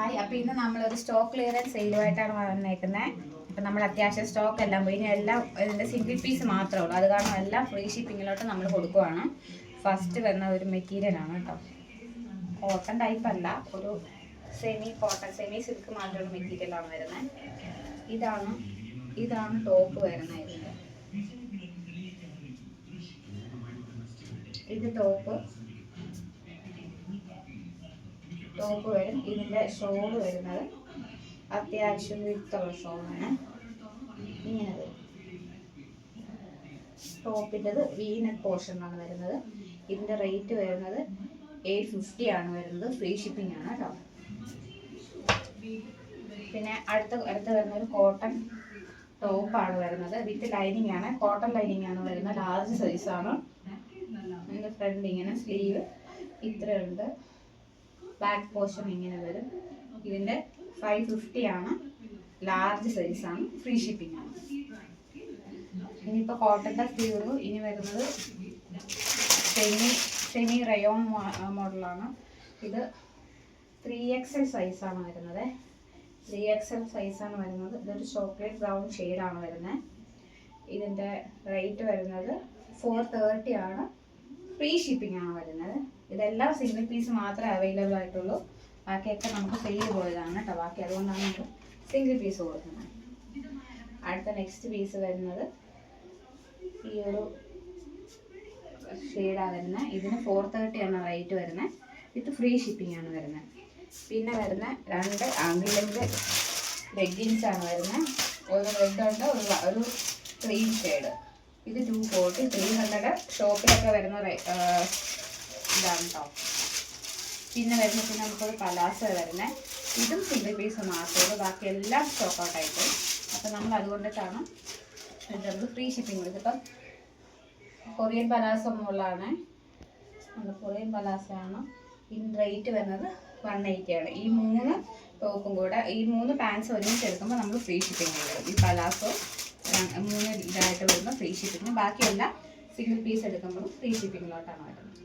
Hi, അപ്പോൾ ഇന്ന് നമ്മളൊരു സ്റ്റോക്ക് ക്ലിയറൻസ് സെയിലുമായിട്ടാണ് വന്നേക്കുന്നത്. അപ്പം നമ്മൾ അത്യാവശ്യം സ്റ്റോക്ക് എല്ലാം പോയി, ഇനി എല്ലാം ഇതിൻ്റെ സിംഗിൾ പീസ് മാത്രമേ ഉള്ളൂ. അത് കാരണം എല്ലാം ഫ്രീ ഷിപ്പിങ്ങിലോട്ട് നമ്മൾ കൊടുക്കുവാണ്. ഫസ്റ്റ് വരുന്ന ഒരു മെറ്റീരിയലാണ് കേട്ടോ, കോട്ടൺ ടൈപ്പ് അല്ല, ഒരു സെമി കോട്ടൺ സെമി സിൽക്ക് മാതിരിയുള്ള മെറ്റീരിയലാണ് വരുന്നത്. ഇതാണ് ടോപ്പ് വരുന്നത്. ഇത് ടോപ്പ് വരും. ഇതിൻ്റെ ഷോള് വരുന്നത് അത്യാവശ്യം വിട്ടുള്ള ഷോളാണ്. ഇങ്ങനെ വരും. ടോപ്പിൻ്റെത് വീനറ്റ് പോർഷനാണ് വരുന്നത്. ഇതിൻ്റെ റേറ്റ് വരുന്നത് 850 ആണ് വരുന്നത്. ഫ്രീ ഷിപ്പിംഗ് ആണ് കേട്ടോ. പിന്നെ അടുത്ത വരുന്നൊരു കോട്ടൺ ടോപ്പാണ് വരുന്നത്. വിത്ത് ലൈനിങ് ആണ്, കോട്ടൺ ലൈനിങ് ആണ് വരുന്നത്. ലാർജ് സൈസാണ്. ഇതിൻ്റെ ഫ്രണ്ട് ഇങ്ങനെ സ്ലീവ് ഇത്രയുണ്ട്. ബാക്ക് പോർഷൻ ഇങ്ങനെ വരും. ഇതിൻ്റെ 550 ആണ്. ലാർജ് സൈസാണ്. ഫ്രീ ഷിപ്പിംഗ് ആണ്. ഇനിയിപ്പോൾ കോട്ടൻ്റെ സ്ലീവ്. ഇനി വരുന്നത് സെമി റയോൺ മോഡലാണ്. ഇത് 3XL സൈസാണ് വരുന്നത്. 3XL സൈസാണ് വരുന്നത്. ഇതൊരു ചോക്ലേറ്റ് ബ്രൗൺ ഷെയ്ഡാണ് വരുന്നത്. ഇതിൻ്റെ റേറ്റ് വരുന്നത് 430 ആണ്. ഫ്രീ ഷിപ്പിംഗ് ആണ് വരുന്നത്. ഇതെല്ലാം സിംഗിൾ പീസ് മാത്രമേ അവൈലബിൾ ആയിട്ടുള്ളൂ. ബാക്കിയൊക്കെ നമുക്ക് സെയിൽ പോയതാണ് കേട്ടോ. ബാക്കി അതുകൊണ്ടാണ് നമ്മൾ സിംഗിൾ പീസ് കൊടുക്കുന്നത്. അടുത്ത നെക്സ്റ്റ് പീസ് വരുന്നത് ഈ ഒരു ഷെയ്ഡാണ് വരുന്നത്. ഇതിന് 430 ആണ് റേറ്റ് വരുന്നത്. ഇത് ഫ്രീ ഷിപ്പിംഗ് ആണ് വരുന്നത്. പിന്നെ വരുന്ന 2 ആംഗിൾ ലെഗിൻസ് ആണ് വരുന്നത്. ഒരു റെഡ് ഉണ്ട്, ഒരു ക്രീം ഷെയ്ഡ്. ഇത് 240, 300 ഷോപ്പിലൊക്കെ വരുന്ന ഇതാണ് കേട്ടോ. പിന്നെ നമുക്കൊരു പലാസ വരുന്നത്. ഇതും സിംഗിൾ പീസ് മാത്രമേ ഉള്ളൂ. ബാക്കി എല്ലാം സ്റ്റോക്ക് ഔട്ട് ആയിട്ട്. അപ്പം നമ്മൾ അതുകൊണ്ടിട്ടാണ് ഇതിൻ്റെ ഫ്രീ ഷിപ്പിംഗ് കൊടുത്തത്. ഇപ്പം കൊറിയൻ പലാസ ഒന്നുള്ളതാണ്. കൊറിയൻ പലാസയാണ്. ഇതിൻ്റെ റേറ്റ് വരുന്നത് 180 ആണ്. ഈ 3 ടോപ്പും കൂടെ, ഈ 3 പാൻസ് ഒരുമിച്ച് എടുക്കുമ്പോൾ നമ്മൾ ഫ്രീ ഷിപ്പിംഗ് വരും. ഈ പലാസോ 3 ഇതായിട്ട് വരുമ്പോൾ ഫ്രീ ഷിപ്പിംഗ്. ബാക്കിയെല്ലാം സിംഗിൾ പീസ് എടുക്കുമ്പോഴും ഫ്രീ ഷിപ്പിങ്ങിലോട്ടാണ് വരുന്നത്.